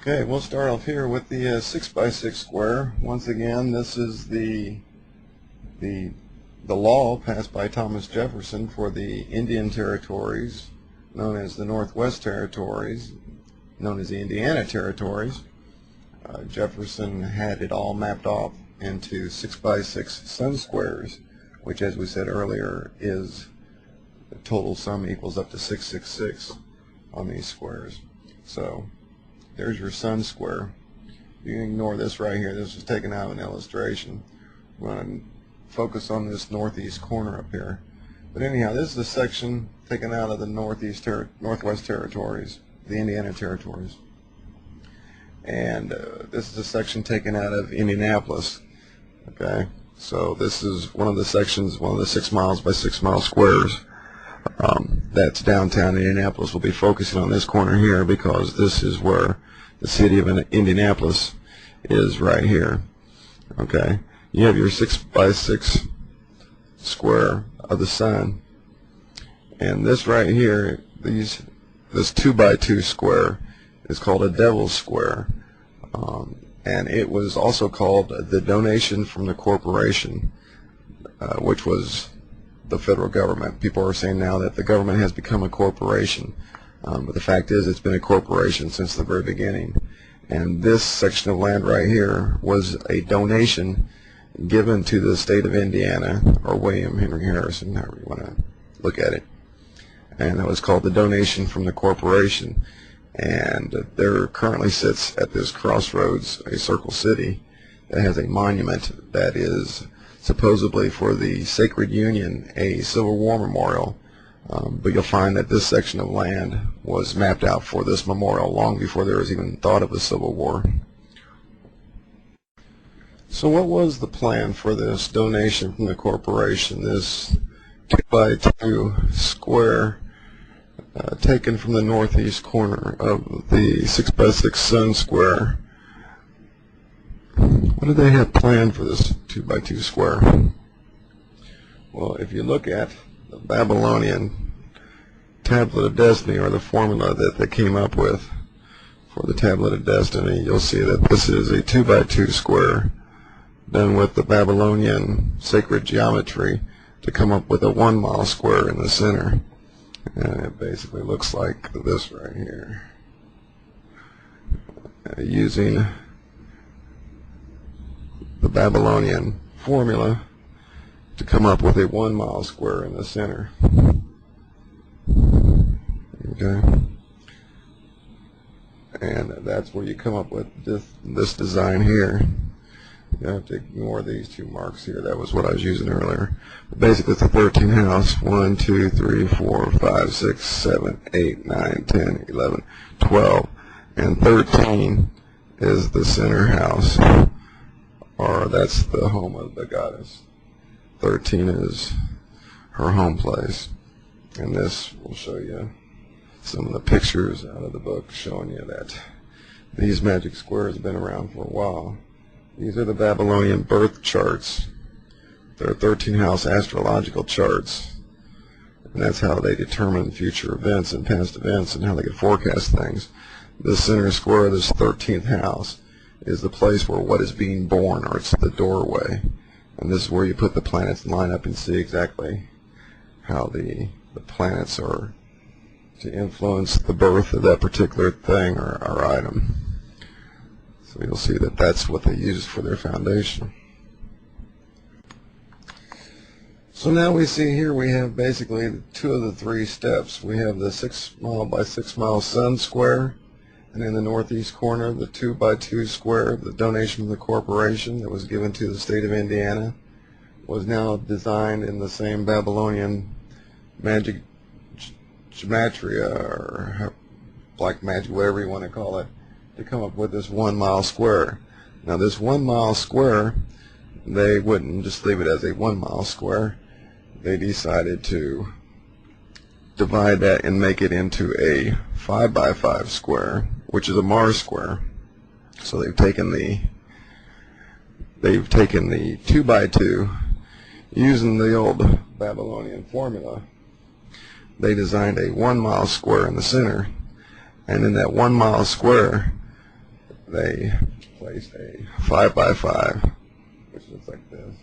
Okay, we'll start off here with the 6 by 6 square. Once again, this is the law passed by Thomas Jefferson for the Indian territories, known as the Northwest Territories, known as the Indiana Territories. Jefferson had it all mapped off into 6 by 6 sun squares, which, as we said earlier, is the total sum equals up to 666 on these squares. So there's your sun square. You can ignore this right here. This was taken out of an illustration. We're going to focus on this northeast corner up here. But anyhow, this is a section taken out of the Northwest Territories, the Indiana Territories. And this is a section taken out of Indianapolis. Okay, so this is one of the sections, one of the 6 miles by 6 mile squares. That's downtown Indianapolis. We'll be focusing on this corner here because this is where the city of Indianapolis is, right here. Okay, you have your 6 by 6 square of the sun, and this right here, this 2 by 2 square is called a devil's square, and it was also called the donation from the corporation, which was the federal government. People are saying now that the government has become a corporation, but the fact is it's been a corporation since the very beginning. And this section of land right here was a donation given to the state of Indiana, or William Henry Harrison, however you want to look at it. And that was called the donation from the corporation. And there currently sits at this crossroads a Circle City that has a monument that is supposedly for the Sacred Union, a Civil War memorial, but you'll find that this section of land was mapped out for this memorial long before there was even thought of a Civil War. So what was the plan for this donation from the corporation, this 2 by 2 square taken from the northeast corner of the 6 by 6 sun square? What did they have planned for this 2 by 2 square? Well, if you look at the Babylonian Tablet of Destiny, or the formula that they came up with for the Tablet of Destiny, you'll see that this is a 2 by 2 square done with the Babylonian sacred geometry to come up with a 1 mile square in the center. And it basically looks like this right here, using the Babylonian formula to come up with a 1 mile square in the center. Okay, and that's where you come up with this design here. You have to ignore these 2 marks here. That was what I was using earlier. But basically, it's a 13 house. 1, 2, 3, 4, 5, 6, 7, 8, 9, 10, 11, 12, and 13 is the center house, or that's the home of the goddess. 13 is her home place, and this will show you some of the pictures out of the book showing you that these magic squares have been around for a while. These are the Babylonian birth charts. They're 13 house astrological charts, and that's how they determine future events and past events and how they can forecast things. The center square of this 13th house is the place where what is being born, or it's the doorway. And this is where you put the planets in line up and see exactly how the planets are to influence the birth of that particular thing or item. So you'll see that that's what they use for their foundation. So now we see here we have basically 2 of the 3 steps. We have the 6 mile by 6 mile sun square, and in the northeast corner, the 2 by 2 square, the donation from the corporation that was given to the state of Indiana, was now designed in the same Babylonian magic gematria, or black magic, whatever you want to call it, to come up with this 1 mile square. Now this 1 mile square, they wouldn't just leave it as a 1 mile square. They decided to divide that and make it into a 5 by 5 square, which is a Mars square. So they've taken the 2 by 2, using the old Babylonian formula. They designed a 1 mile square in the center, and in that 1 mile square they placed a 5x5, which looks like this.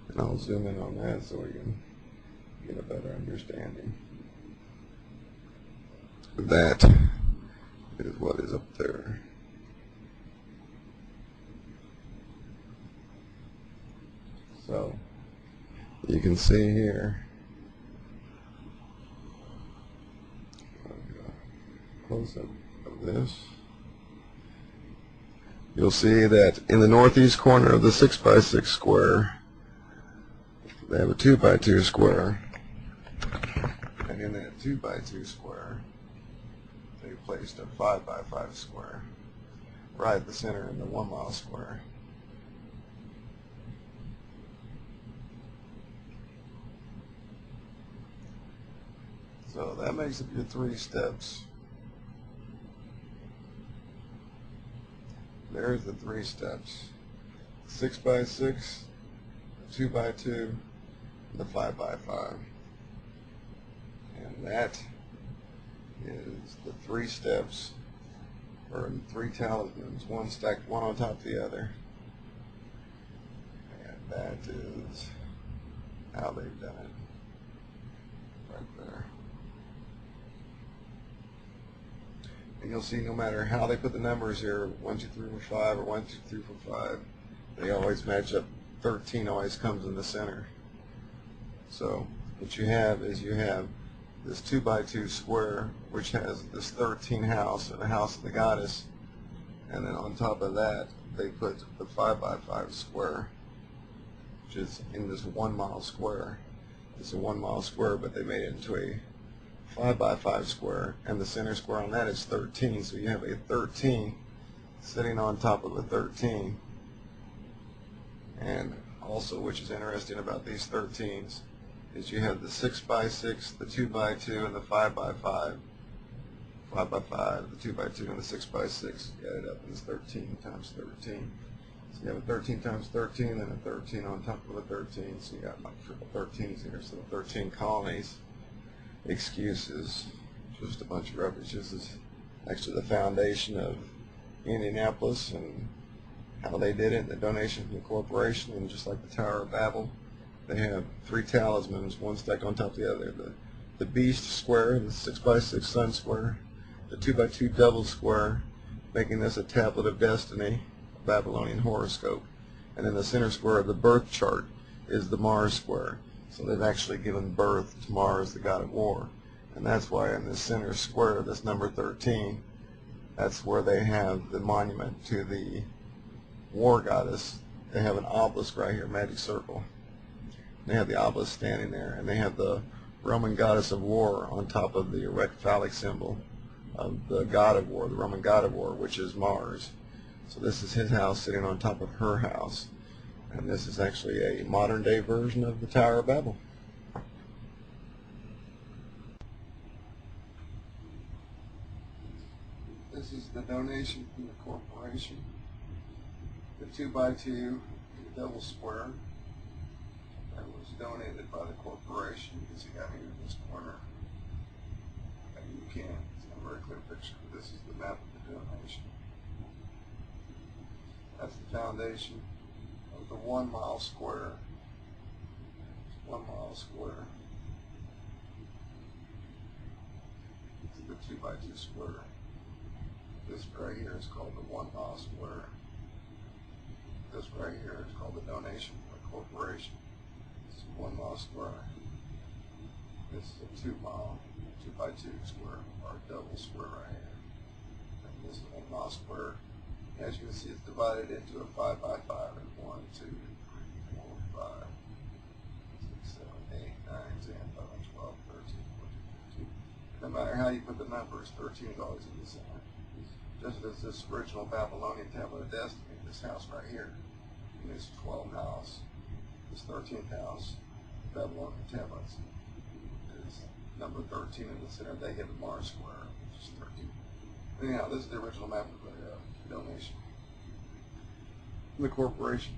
And I'll zoom in on that so we can get a better understanding. That is what is up there. So you can see here, close up of this, you'll see that in the northeast corner of the 6x6 square, they have a 2x2 square, and in that 2x2 square, they placed a 5x5 square right at the center in the 1 mile square. So that makes up your 3 steps. There's the 3 steps: 6x6, 2x2, the 5x5. And that is the 3 steps, or 3 talismans, one stacked one on top of the other. And that is how they've done it right there. And you'll see no matter how they put the numbers here, 1, 2, 3, 4, 5, or 1, 2, 3, 4, 5, they always match up. 13 always comes in the center. So what you have is you have this 2x2 square, which has this 13 house and the house of the goddess, and then on top of that they put the 5x5 square, which is in this 1 mile square. It's a 1 mile square, but they made it into a 5x5 square, and the center square on that is 13. So you have a 13 sitting on top of a 13. And also, which is interesting about these 13s, is you have the 6x6, the 2x2, and the 5x5. 5x5, the 2x2, and the 6x6. You add it up, and it's 13 times 13. So you have a 13 times 13, and a 13 on top of a 13. So you got like triple 13s here. So 13 colonies. Excuse is just a bunch of rubbish. This is actually the foundation of Indianapolis and how they did it, the donation from the corporation. And just like the Tower of Babel, they have 3 talismans, one stacked on top of the other. The beast square, the 6x6 sun square, the 2x2 devil square, making this a tablet of destiny, a Babylonian horoscope. And then the center square of the birth chart is the Mars square. So they've actually given birth to Mars, the god of war. And that's why in this center square, this number 13, that's where they have the monument to the war goddess. They have an obelisk right here, magic circle. They have the obelisk standing there, and they have the Roman goddess of war on top of the erect phallic symbol of the god of war, the Roman god of war, which is Mars. So this is his house sitting on top of her house. And this is actually a modern-day version of the Tower of Babel. This is the donation from the corporation. The 2x2 double square that was donated by the corporation. You can see that here in this corner. And you can't. It's not a very clear picture, but this is the map of the donation. That's the foundation of the 1 mile square. 1 mile square. This is the 2x2 square. This right here is called the 1 mile square. This right here is called the donation from the corporation. This is 1 mile square. This is a 2 mile, 2x2 square, or double square right here. And this is 1 mile square. As you can see, it's divided into a 5x5 and 1, 2, 3, 4, 5, 6, 7, 8, 9, 10, 11, 12, 13, 14, 15. No matter how you put the numbers, 13 is always in the center. Just as this original Babylonian tablet of destiny, this house right here, in this 12th house, this 13th house, Babylonian tablets, is number 13 in the center. They get the Mars square, which is 13. Anyhow, this is the original map of the donation from the corporation.